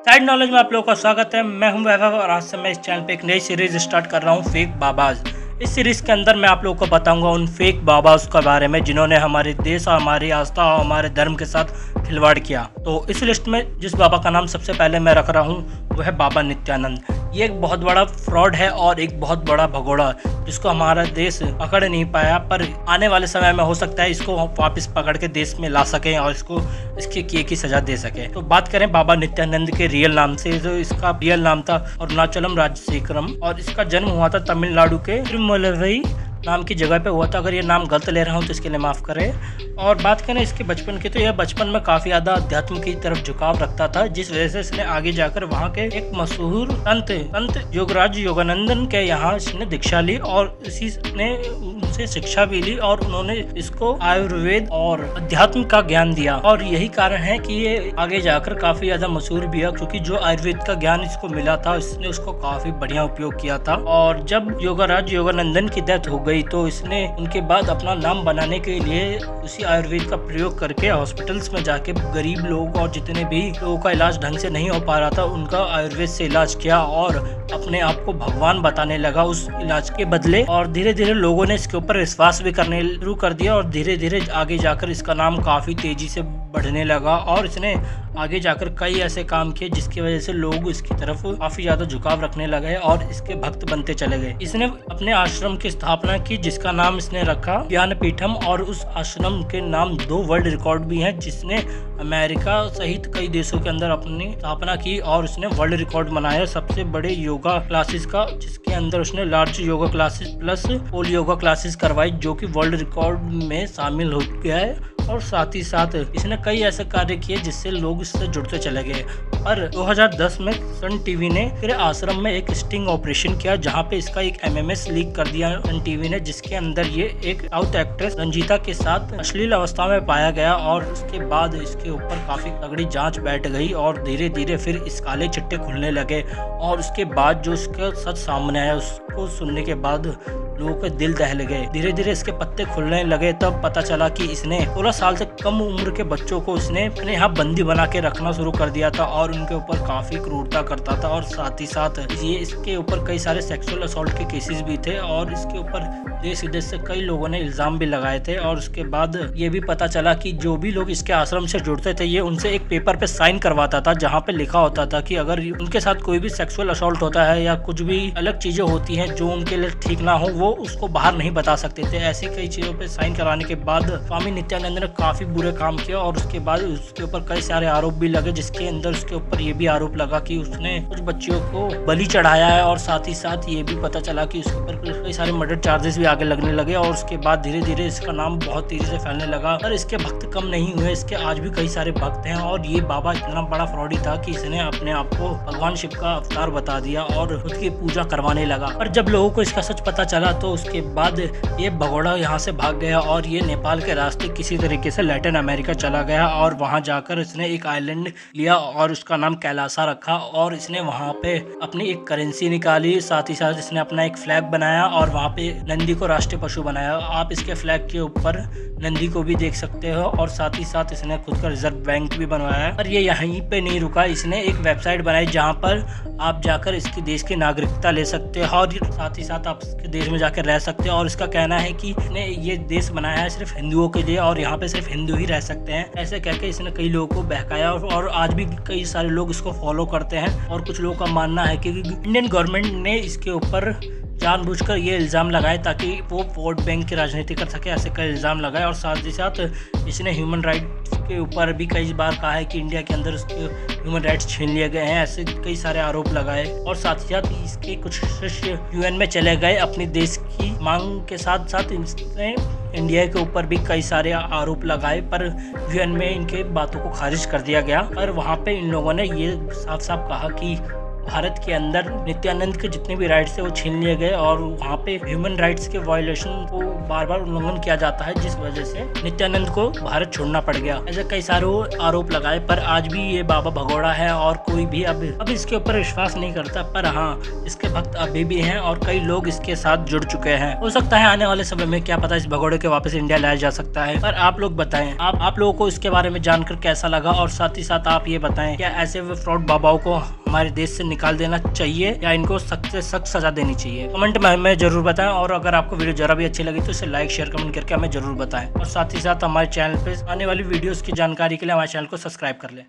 Side knowledge में आप लोगों का स्वागत है। मैं हूं वैभव और आज से मैं इस चैनल पे एक नई सीरीज स्टार्ट कर रहा हूं, फेक बाबाज। इस सीरीज के अंदर मैं आप लोगों को बताऊंगा उन फेक बाबाज के बारे में जिन्होंने हमारे देश और हमारी आस्था और हमारे धर्म के साथ खिलवाड़ किया। तो इस लिस्ट में जिस बाबा का नाम सबसे पहले मैं रख रहा हूँ वो है बाबा नित्यानंद। ये एक बहुत बड़ा फ्रॉड है और एक बहुत बड़ा भगोड़ा जिसको हमारा देश पकड़ नहीं पाया, पर आने वाले समय में हो सकता है इसको वापस पकड़ के देश में ला सकें और इसको इसके किए की सजा दे सके। तो बात करें बाबा नित्यानंद के रियल नाम से, जो इसका रियल नाम था अरुणाचलम राजशेखरम और इसका जन्म हुआ था तमिलनाडु के तिरुमलवई नाम की जगह पे हुआ था। अगर ये नाम गलत ले रहा हूँ तो इसके लिए माफ़ करें। और बात करें इसके बचपन की, तो यह बचपन में काफ़ी ज़्यादा अध्यात्म की तरफ झुकाव रखता था, जिस वजह से इसने आगे जाकर वहाँ के एक मशहूर संत योगराज योगानंदन के यहाँ इसने दीक्षा ली और इसी ने उनसे शिक्षा भी ली और उन्होंने इसको आयुर्वेद और अध्यात्म का ज्ञान दिया। और यही कारण है कि ये आगे जाकर काफ़ी ज़्यादा मशहूर भी है, क्योंकि जो आयुर्वेद का ज्ञान इसको मिला था इसने उसको काफ़ी बढ़िया उपयोग किया था। और जब योगराज योगानंदन की डेथ हो गई तो इसने उनके बाद अपना नाम बनाने के लिए उसी आयुर्वेद का प्रयोग करके हॉस्पिटल्स में जाके गरीब लोग और जितने भी लोगों का इलाज ढंग से नहीं हो पा रहा था उनका आयुर्वेद से इलाज किया और अपने आप को भगवान बताने लगा उस इलाज के बदले। और धीरे धीरे लोगों ने इसके ऊपर विश्वास भी करने शुरू कर दिया और धीरे धीरे आगे जाकर इसका नाम काफी तेजी से बढ़ने लगा और इसने आगे जाकर कई ऐसे काम किए जिसकी वजह से लोग इसकी तरफ काफी ज्यादा झुकाव रखने लगे और इसके भक्त बनते चले गए। इसने अपने आश्रम की स्थापना की जिसका नाम इसने रखा ज्ञानपीठम और उस आश्रम के नाम 2 वर्ल्ड रिकॉर्ड भी हैं, जिसने अमेरिका सहित कई देशों के अंदर अपनी स्थापना की और उसने वर्ल्ड रिकॉर्ड बनाया सबसे बड़े योगा क्लासेस का, जिसके अंदर उसने large yoga classes plus all yoga classes करवाई जो कि वर्ल्ड रिकॉर्ड में शामिल हो गया है। और साथ ही साथ इसने कई ऐसे कार्य किए जिससे लोग इससे जुड़ते चले गए। पर 2010 में सन टीवी ने फिर आश्रम में एक स्टिंग ऑपरेशन किया जहां पे इसका एक एमएमएस लीक कर दिया सन टीवी ने, जिसके अंदर ये एक साउथ एक्ट्रेस रंजीता के साथ अश्लील अवस्था में पाया गया और उसके बाद इसके ऊपर काफी तगड़ी जांच बैठ गई और धीरे धीरे फिर इस काले चिट्टे खुलने लगे। और उसके बाद जो उसका सच सामने आया उसको सुनने के बाद लोगों के दिल दहल गए। धीरे धीरे इसके पत्ते खुलने लगे, तब पता चला कि इसने 16 साल से कम उम्र के बच्चों को इसने अपने यहाँ बंदी बना के रखना शुरू कर दिया था और उनके ऊपर काफी क्रूरता करता था। और साथ ही साथ ये इसके ऊपर कई सारे सेक्सुअल असॉल्ट के केसेस भी थे और इसके ऊपर देश विदेश से कई लोगों ने इल्जाम भी लगाए थे। और उसके बाद ये भी पता चला कि जो भी लोग इसके आश्रम से जुड़ते थे ये उनसे एक पेपर पे साइन करवाता था जहाँ पे लिखा होता था कि अगर उनके साथ कोई भी सेक्सुअल असॉल्ट होता है या कुछ भी अलग चीजें होती हैं जो उनके लिए ठीक ना हो वो उसको बाहर नहीं बता सकते थे। ऐसी कई चीजों पे साइन कराने के बाद स्वामी नित्यानंद ने काफी बुरे काम किया और उसके बाद उसके ऊपर कई सारे आरोप भी लगे, जिसके अंदर उसके ऊपर ये भी आरोप लगा कि उसने कुछ बच्चियों को बलि चढ़ाया है। और साथ ही साथ ये भी पता चला कि उसके ऊपर कई सारे मर्डर चार्जेस भी आगे लगने लगे और उसके बाद धीरे धीरे इसका नाम बहुत तेजी से फैलने लगा। और इसके भक्त कम नहीं हुए, इसके आज भी कई सारे भक्त हैं। और ये बाबा इतना बड़ा फ्रॉडी था कि इसने अपने आप को भगवान शिव का अवतार बता दिया और खुद की पूजा करवाने लगा। पर जब लोगों को इसका सच पता चला तो उसके बाद ये भगोड़ा यहाँ से भाग गया और ये नेपाल के रास्ते किसी तरीके से लैटिन अमेरिका चला गया और वहाँ जाकर इसने एक आइलैंड लिया और उसका नाम कैलासा रखा और इसने वहाँ पे अपनी एक करेंसी निकाली। साथ ही साथ इसने अपना एक फ्लैग बनाया और वहाँ पे नंदी को राष्ट्रीय पशु बनाया। आप इसके फ्लैग के ऊपर नंदी को भी देख सकते हो और साथ ही साथ इसने खुद का रिजर्व बैंक भी बनवाया। पर ये यहीं पे नहीं रुका, इसने एक वेबसाइट बनाई जहाँ पर आप जाकर इसके देश की नागरिकता ले सकते हो और साथ ही साथ आप इसके देश में जाकर रह सकते हैं। और इसका कहना है कि इसने ये देश बनाया है सिर्फ हिंदुओं के लिए और यहाँ पे सिर्फ हिंदू ही रह सकते हैं। ऐसे कहकर इसने कई लोगों को बहकाया और आज भी कई सारे लोग इसको फॉलो करते हैं। और कुछ लोगों का मानना है कि इंडियन गवर्नमेंट ने इसके ऊपर जानबूझकर ये इल्ज़ाम लगाए ताकि वो वोट बैंक की राजनीति कर सके, ऐसे कई इल्ज़ाम लगाए। और साथ ही साथ इसने ह्यूमन राइट्स के ऊपर भी कई बार कहा है कि इंडिया के अंदर उसके ह्यूमन राइट्स छीन लिए गए हैं, ऐसे कई सारे आरोप लगाए। और साथ ही साथ इसके कुछ शिष्य यूएन में चले गए अपनी देश की मांग के साथ साथ इसने इंडिया के ऊपर भी कई सारे आरोप लगाए, पर यूएन में इनके बातों को खारिज कर दिया गया। पर वहाँ पे इन लोगों ने ये साफ साफ कहा कि भारत के अंदर नित्यानंद के जितने भी राइट्स थे वो छीन लिए गए और वहाँ पे ह्यूमन राइट्स के वायलेशन को बार बार उल्लंघन किया जाता है, जिस वजह से नित्यानंद को भारत छोड़ना पड़ गया। ऐसे कई सारे आरोप लगाए, पर आज भी ये बाबा भगोड़ा है और कोई भी अब इसके ऊपर विश्वास नहीं करता। पर हाँ, इसके भक्त अभी भी हैं और कई लोग इसके साथ जुड़ चुके हैं। हो सकता है आने वाले समय में, क्या पता, इस भगोड़े के वापस इंडिया लाया जा सकता है। पर आप लोग बताएं, आप लोगों को इसके बारे में जानकर कैसा लगा, और साथ ही साथ आप ये बताएं, क्या ऐसे फ्रॉड बाबाओं को हमारे देश से निकाल देना चाहिए या इनको सख्त से सख्त सजा देनी चाहिए? कमेंट में हमें जरूर बताएं। और अगर आपको वीडियो जरा भी अच्छी लगी तो इसे लाइक, शेयर, कमेंट करके हमें जरूर बताएं। और साथ ही साथ हमारे चैनल पे आने वाली वीडियोस की जानकारी के लिए हमारे चैनल को सब्सक्राइब कर लें।